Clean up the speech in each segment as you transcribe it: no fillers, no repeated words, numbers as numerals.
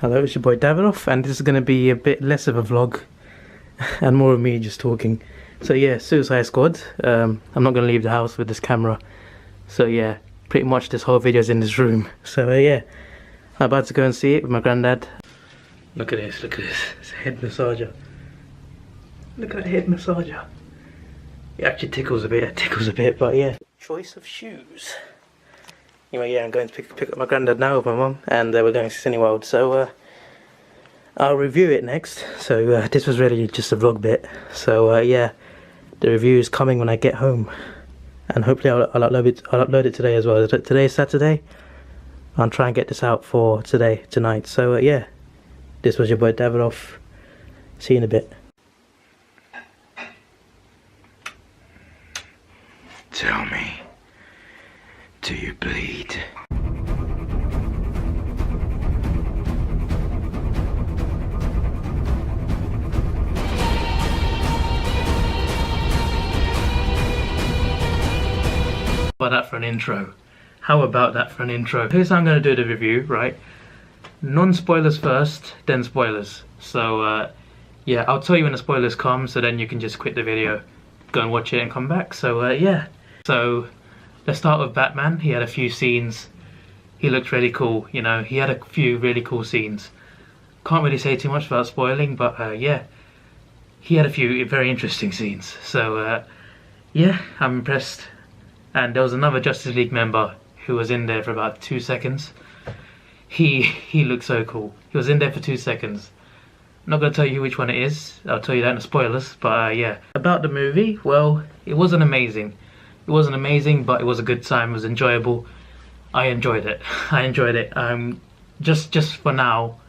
Hello, it's your boy Davidoff, and this is going to be a bit less of a vlog and more of me just talking. So yeah, Suicide Squad. I'm not going to leave the house with this camera. So yeah, pretty much this whole video is in this room. So yeah, I'm about to go and see it with my granddad. Look at this, it's a head massager. Look at that head massager. It actually tickles a bit, but yeah. Choice of shoes. Anyway, yeah, I'm going to pick up my granddad now with my mum, and we're going to Cineworld, so I'll review it next. So this was really just a vlog bit, so yeah, the review is coming when I get home, and hopefully I'll upload it today as well. Today is Saturday. I'll try and get this out for tonight. So yeah, this was your boy Davidoff. See you in a bit. Tell me, do you bleed? How about that for an intro? How about that for an intro? Here's how I'm going to do the review, right? Non-spoilers first, then spoilers. So yeah, I'll tell you when the spoilers come, so then you can just quit the video, go and watch it and come back. So yeah. So let's start with Batman. He had a few scenes. He looked really cool, you know. He had a few really cool scenes. Can't really say too much without spoiling, but yeah, he had a few very interesting scenes. So yeah, I'm impressed. And there was another Justice League member who was in there for about 2 seconds. He looked so cool. He was in there for 2 seconds. I'm not going to tell you which one it is. I'll tell you that in the spoilers. But yeah, about the movie, well, it wasn't amazing. It wasn't amazing, but it was a good time. It was enjoyable. I enjoyed it. I enjoyed it. Just for now,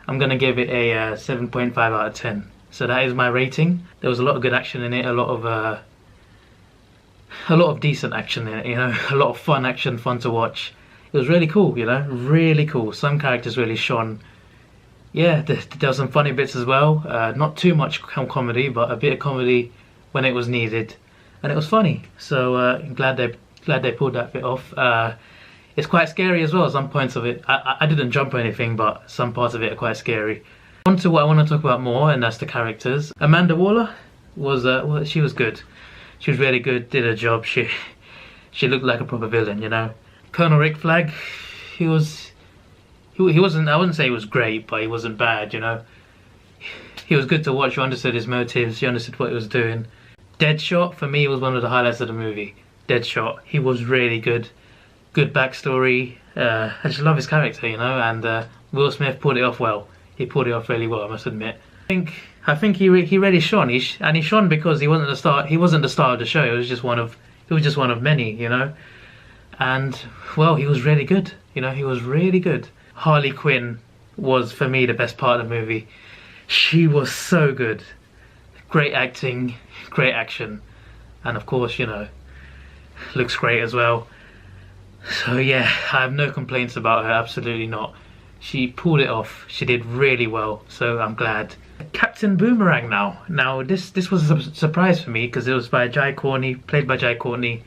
I'm gonna give it a 7.5 out of 10. So that is my rating. There was a lot of good action in it. A lot of decent action in it. You know, a lot of fun action, fun to watch. It was really cool. You know, really cool. Some characters really shone. Yeah, there was some funny bits as well. Not too much comedy, but a bit of comedy when it was needed. And it was funny, so I'm glad they pulled that bit off. It's quite scary as well. Some points of it, I didn't jump or anything, but some parts of it are quite scary. On to what I want to talk about more, and that's the characters. Amanda Waller was well, she was good. She was really good. Did her job. She looked like a proper villain, you know. Colonel Rick Flag, he wasn't. I wouldn't say he was great, but he wasn't bad, you know. He was good to watch. You understood his motives. You understood what he was doing. Deadshot, for me, was one of the highlights of the movie. Deadshot, he was really good. Good backstory. I just love his character, you know, and Will Smith pulled it off well. He pulled it off really well, I must admit. I think he really shone. He shone because he wasn't the star. He wasn't the star of the show. He was just one of many, you know. And well, he was really good. You know, he was really good. Harley Quinn was, for me, the best part of the movie. She was so good. Great acting, great action, and of course, you know, looks great as well. So yeah, I have no complaints about her, absolutely not. She pulled it off. She did really well, so I'm glad. Captain Boomerang now. Now this was a surprise for me because it was by Jai Courtney, played by Jai Courtney.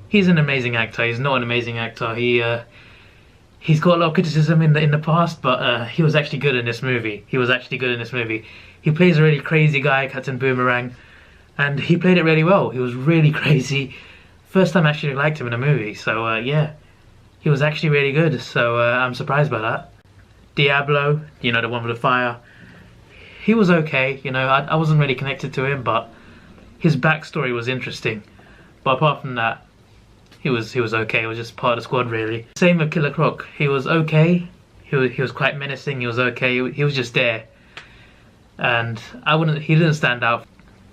He's an amazing actor. He's not an amazing actor. He's got a lot of criticism in the past, but he was actually good in this movie. He plays a really crazy guy, Captain Boomerang, and he played it really well. He was really crazy. First time I actually liked him in a movie, so yeah, he was actually really good. So I'm surprised by that. Diablo, you know, the one with the fire, he was okay. You know, I wasn't really connected to him, but his backstory was interesting. But apart from that, he was okay. He was just part of the squad, really. Same with Killer Croc. He was okay. He was quite menacing. He was okay. He was just there. And he didn't stand out.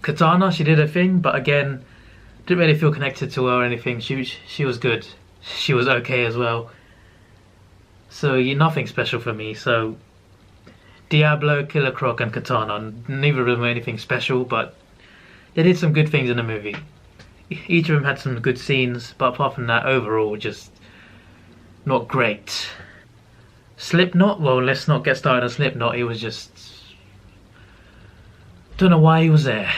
Katana, she did her thing, but again, didn't really feel connected to her or anything. She was good. She was okay as well. So nothing special for me. So Diablo, Killer Croc, and Katana, neither of them were anything special, but they did some good things in the movie. Each of them had some good scenes, but apart from that, overall, just not great. Slipknot, well, let's not get started on Slipknot. He was just... don't know why he was there.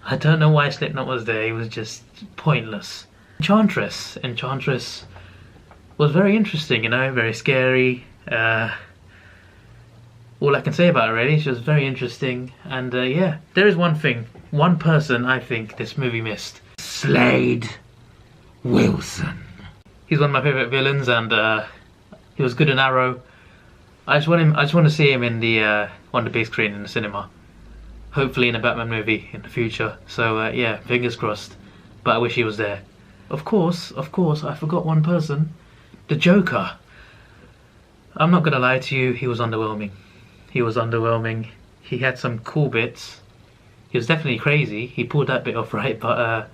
I don't know why Slipknot was there. He was just pointless. Enchantress was very interesting, you know, very scary. All I can say about it really. She was very interesting, and yeah, there is one person I think this movie missed. Slade Wilson. He's one of my favourite villains, and he was good in Arrow. I just want to see him in the on the big screen in the cinema. Hopefully in a Batman movie in the future. So yeah, fingers crossed. But I wish he was there. Of course, I forgot one person. The Joker. I'm not gonna lie to you, he was underwhelming. He was underwhelming. He had some cool bits. He was definitely crazy. He pulled that bit off right, but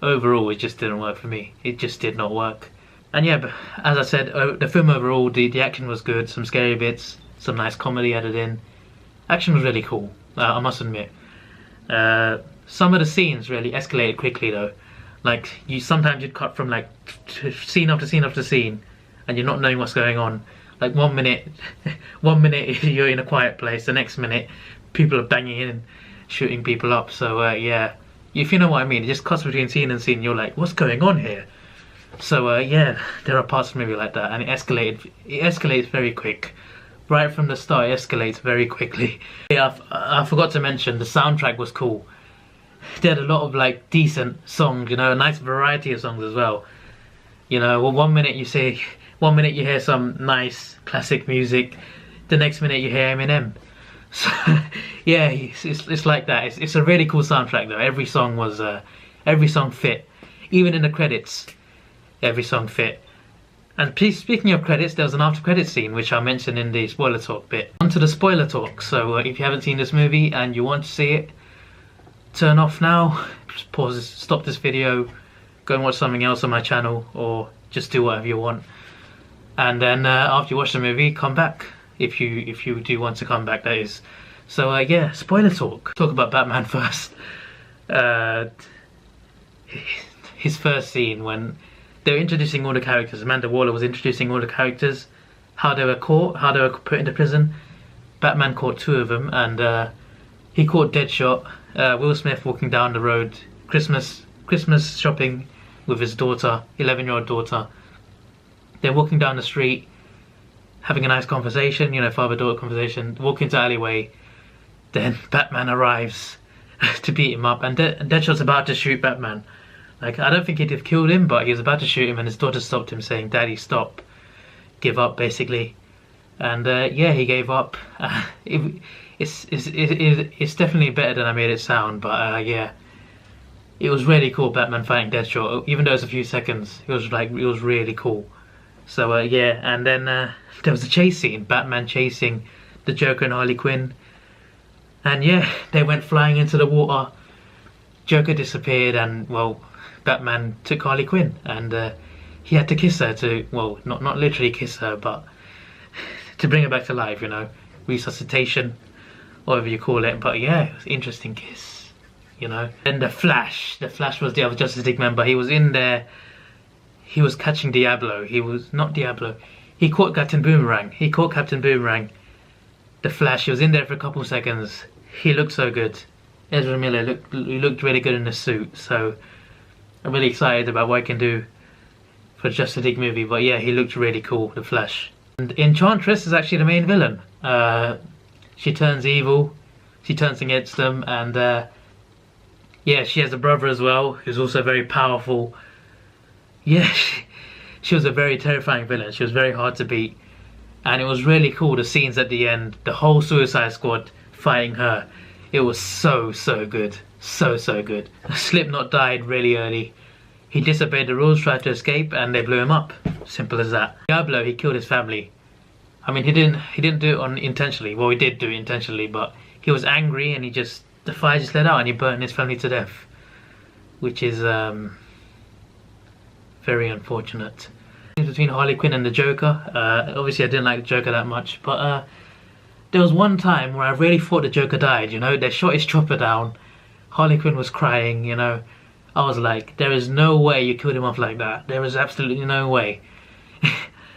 overall it just didn't work for me. It just did not work. And yeah, but as I said, the film overall, the action was good. Some scary bits, some nice comedy added in. Action was really cool, I must admit. Some of the scenes really escalated quickly though. Like sometimes you'd cut from like scene after scene after scene, and you're not knowing what's going on. Like one minute you're in a quiet place, the next minute people are banging in and shooting people up. So yeah, if you know what I mean, it just cuts between scene and scene. You're like, what's going on here? So yeah, there are parts of the movie like that, and it escalates very quick. Right from the start, it escalates very quickly. Yeah, I forgot to mention the soundtrack was cool. They had a lot of like decent songs, you know, a nice variety of songs as well. You know, well, one minute you hear some nice classic music, the next minute you hear Eminem. So yeah, it's like that. It's a really cool soundtrack though. Every song fit, even in the credits. Every song fit. And please, speaking of credits, there was an after credits scene which I mentioned in the spoiler talk bit. On to the spoiler talk. So if you haven't seen this movie and you want to see it, turn off now, just pause this, stop this video, go and watch something else on my channel, or just do whatever you want. And then after you watch the movie, come back if you do want to come back, that is. So yeah, spoiler talk. Talk about Batman first. His first scene when they were introducing all the characters. Amanda Waller was introducing all the characters, how they were caught, how they were put into prison. Batman caught two of them, and he caught Deadshot. Will Smith walking down the road, Christmas shopping with his daughter, 11-year-old daughter. They're walking down the street, having a nice conversation, you know, father-daughter conversation, walking to alleyway. Then Batman arrives to beat him up, and Deadshot's about to shoot Batman. Like, I don't think he'd have killed him, but he was about to shoot him, and his daughter stopped him, saying, "Daddy, stop. Give up," basically. And yeah, he gave up. It's definitely better than I made it sound, but yeah, it was really cool. Batman fighting Deadshot, even though it was a few seconds. It was really cool. So yeah, and then there was a chase scene. Batman chasing the Joker and Harley Quinn, and yeah, they went flying into the water. Joker disappeared, and well, Batman took Harley Quinn, and he had to kiss her to, well, not literally kiss her, but to bring her back to life, you know, resuscitation, whatever you call it. But yeah, it was an interesting kiss, you know. And the Flash was the other Justice League member. He was in there. He was catching Diablo. He was not Diablo. He caught Captain Boomerang. The Flash. He was in there for a couple of seconds. He looked so good. Ezra Miller looked really good in the suit. So I'm really excited about what I can do for the Justice League movie. But yeah, he looked really cool, the Flash. And Enchantress is actually the main villain. She turns evil. She turns against them, and yeah, she has a brother as well, who's also very powerful. Yeah, she was a very terrifying villain. She was very hard to beat, and it was really cool. The scenes at the end, the whole Suicide Squad fighting her. It was so good, so good. Slipknot died really early. He disobeyed the rules, tried to escape, and they blew him up. Simple as that. Diablo, he killed his family. I mean, he didn't do it intentionally. Well, he did do it intentionally, but he was angry, and the fire just let out, and he burned his family to death, which is very unfortunate. Between Harley Quinn and the Joker, obviously I didn't like the Joker that much, but there was one time where I really thought the Joker died. You know, they shot his chopper down. Harley Quinn was crying. You know, I was like, there is no way you killed him off like that. There is absolutely no way.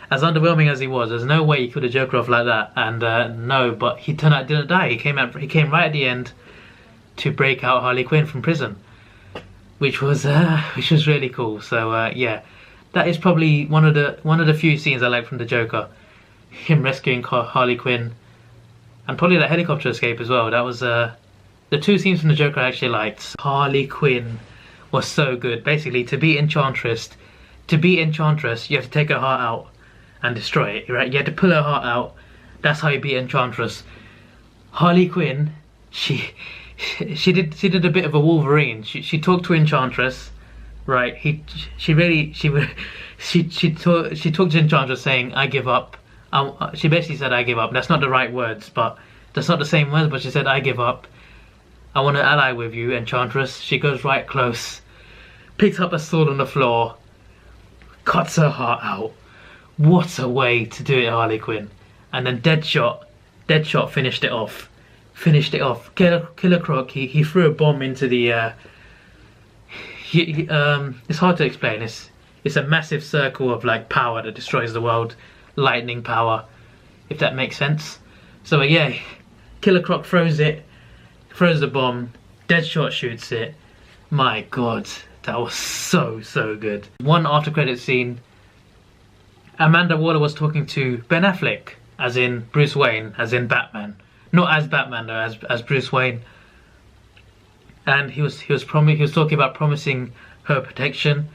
As underwhelming as he was, there's no way you killed a Joker off like that. And no, but he turned out didn't die. He came right at the end to break out Harley Quinn from prison, which was really cool. So yeah, that is probably one of the few scenes I like from the Joker. him rescuing Harley Quinn, and probably that helicopter escape as well. That was the two scenes from the Joker I actually liked. Harley Quinn was so good. Basically, to beat Enchantress, you have to take her heart out and destroy it, right? You have to pull her heart out. That's how you beat Enchantress. Harley Quinn, she did a bit of a Wolverine. She talked to Enchantress, right? She talked to Enchantress saying, "I give up." She basically said, "I give up." That's not the right words, but that's not the same words. But she said, "I give up. I want to ally with you, Enchantress." She goes right close, picks up a sword on the floor, cuts her heart out. What a way to do it, Harley Quinn. And then Deadshot finished it off. Killer Croc, he threw a bomb into the it's hard to explain. It's a massive circle of like power that destroys the world, lightning power, if that makes sense. So yeah, Killer Croc throws the bomb, Deadshot shoots it. My god, that was so good. One after credit scene, Amanda Waller was talking to Ben Affleck, as in Bruce Wayne, as in Batman. Not as Batman though, as Bruce Wayne. And he was talking about promising her protection,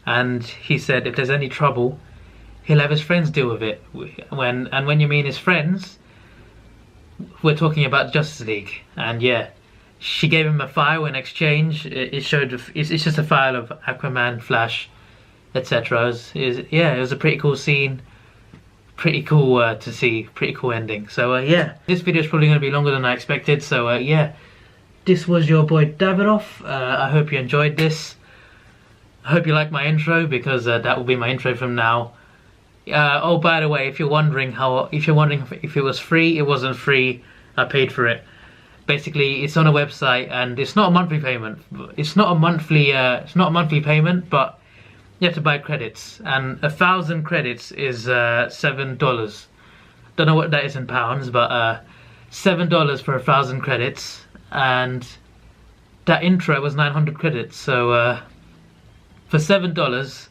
and he said if there's any trouble, he'll have his friends deal with it. When you mean his friends, we're talking about Justice League. And yeah, she gave him a file in exchange. It's just a file of Aquaman, Flash, etc. It was a pretty cool scene, pretty cool to see, pretty cool ending. So yeah, this video is probably going to be longer than I expected. So yeah, this was your boy Davidoff. I hope you enjoyed this. I hope you like my intro, because that will be my intro from now. Oh, by the way, if you're wondering if it was free, it wasn't free. I paid for it. Basically, it's on a website, and it's not a monthly payment. It's not a monthly payment, but you have to buy credits, and 1,000 credits is $7. Don't know what that is in pounds, but $7 for 1,000 credits, and that intro was 900 credits. So for $7,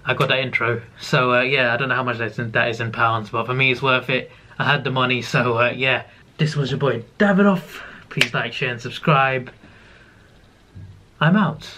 I got that intro. So yeah, I don't know how much that is in pounds, but for me it's worth it. I had the money, so yeah. This was your boy Davidoff. Please like, share, and subscribe. I'm out.